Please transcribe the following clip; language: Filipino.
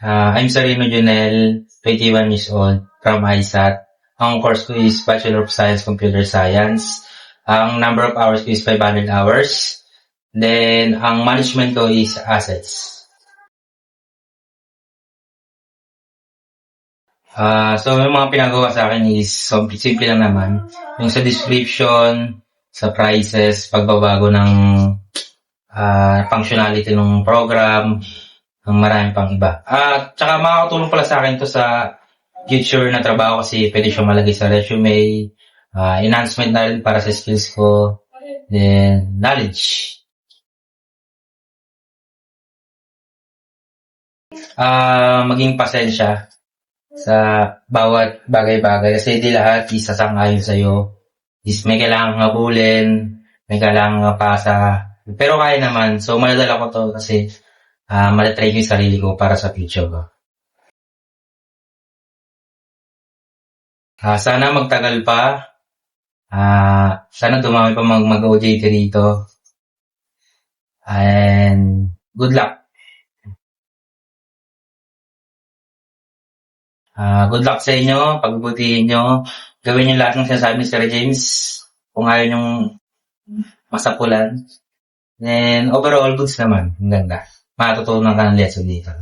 I'm Sarino Junel, 21 years old, from ISAT. Ang course ko is Bachelor of Science Computer Science. Ang number of hours ko is 500 hours. Then, ang management ko is assets. So, yung mga pinagawa sa akin is simple lang naman. Yung sa description, sa prices, pagbabago ng functionality ng program, ang marami pang iba. At saka makakatulong pala sa akin to sa future na trabaho kasi pwede siya malagay sa resume, enhancement na rin para sa skills ko, then knowledge. Maging pasensya sa bawat bagay-bagay kasi di lahat isasang-ayon sa'yo. May kailangan habulin, may kailangan pasa, pero kaya naman. So, maladala ko to kasi matatrain ko yung sarili ko para sa future ko. Sana magtagal pa. Sana dumami pa mag-OJT rito. And good luck. Good luck sa inyo. Pagbutihin nyo. Gawin nyo lahat ng sinasabi ni Sir James. Kung ayaw nyong masapulan. Then overall, goods naman. Ang ganda. Matutunan ka ng lesson dito.